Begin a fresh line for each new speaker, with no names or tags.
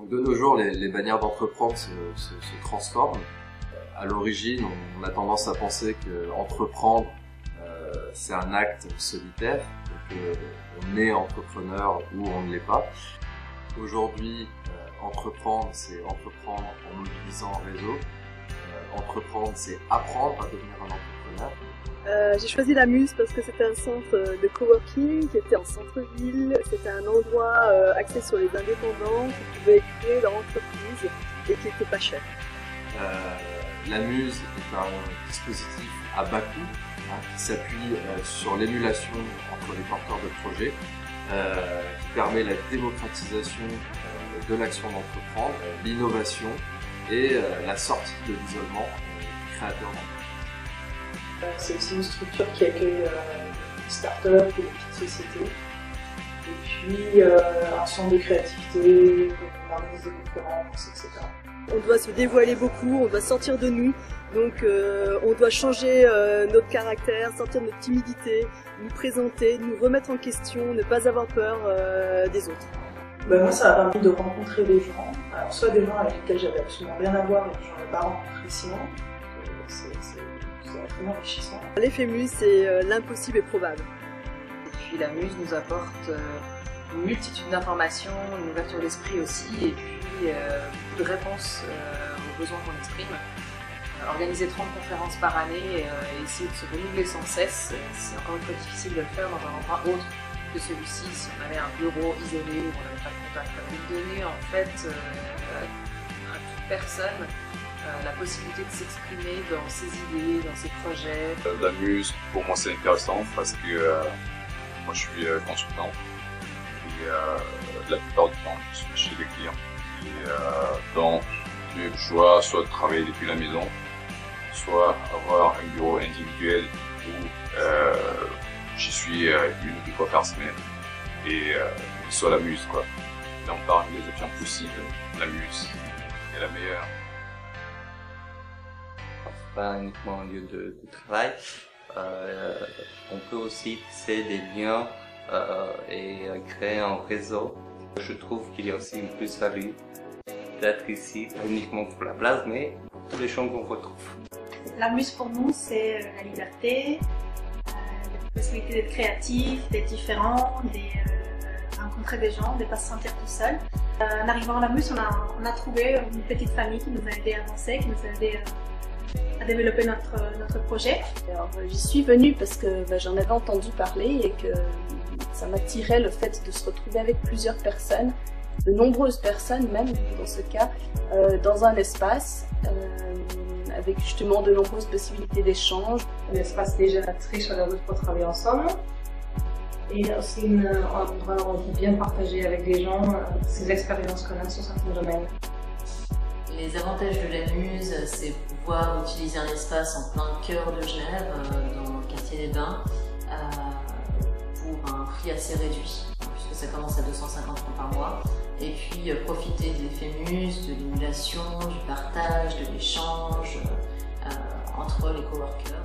Donc de nos jours, les manières d'entreprendre se transforment. À l'origine, on a tendance à penser qu'entreprendre, c'est un acte solitaire, qu'on est entrepreneur ou on ne l'est pas. Aujourd'hui, entreprendre, c'est entreprendre en mobilisant un réseau. Entreprendre, c'est apprendre à devenir un entrepreneur.
J'ai choisi la Muse parce que c'était un centre de coworking qui était en centre-ville. C'était un endroit axé sur les indépendants qui pouvaient créer leur entreprise et qui n'était pas cher.
La Muse est un dispositif à bas coût qui s'appuie sur l'émulation entre les porteurs de projets, qui permet la démocratisation de l'action d'entreprendre, l'innovation et la sortie de l'isolement du créateur d'entreprise.
C'est aussi une structure qui accueille des startups et des petites sociétés. Et puis un centre de créativité, on organise des conférences, etc.
On doit se dévoiler beaucoup, on doit sortir de nous, donc on doit changer notre caractère, sortir de notre timidité, nous présenter, nous remettre en question, ne pas avoir peur des autres.
Moi, ça m'a permis de rencontrer des gens, alors soit des gens avec lesquels j'avais absolument rien à voir et que je n'aurais pas rencontré sinon, c'est très enrichissant.
L'effet Muse, c'est l'impossible est probable.
Et puis la Muse nous apporte une multitude d'informations, une ouverture d'esprit aussi, et puis beaucoup de réponses aux besoins qu'on exprime. Organiser 30 conférences par année et essayer de se renouveler sans cesse, c'est encore une fois difficile de le faire dans un endroit autre que celui-ci, si on avait un bureau isolé où on n'avait pas de contact. De donner en fait à toute personne la possibilité de s'exprimer dans ses idées, dans ses projets.
La Muse, pour moi, c'est intéressant parce que moi, je suis consultant et la plupart du temps, je suis chez les clients. Et donc, j'ai le choix soit de travailler depuis la maison, soit avoir un bureau individuel où j'y suis une ou deux fois par semaine et soit la Muse, quoi. Donc, parmi les options possibles, la Muse est la meilleure.
Pas uniquement un lieu de travail, on peut aussi tisser des liens et créer un réseau. Je trouve qu'il y a aussi une plus-value d'être ici, pas uniquement pour la place, mais pour tous les gens qu'on retrouve.
La Muse pour nous, c'est la liberté, la possibilité d'être créatif, d'être différent, de rencontrer des gens, de ne pas se sentir tout seul. En arrivant à la Muse, on a trouvé une petite famille qui nous a aidé à avancer, qui nous a aidé à développer notre projet.
Alors, j'y suis venue parce que j'en avais entendu parler et que ça m'attirait le fait de se retrouver avec plusieurs personnes, de nombreuses personnes même dans ce cas, dans un espace avec justement de nombreuses possibilités d'échange.
Un espace déjà très chaleureux pour travailler ensemble et aussi un endroit où on peut bien partager avec des gens ses expériences qu'on a sur certains domaines.
Les avantages de la Muse, c'est pouvoir utiliser un espace en plein cœur de Genève, dans le quartier des Bains, pour un prix assez réduit, puisque ça commence à 250 francs par mois. Et puis profiter de l'effet Muse, de l'émulation, du partage, de l'échange entre les coworkers.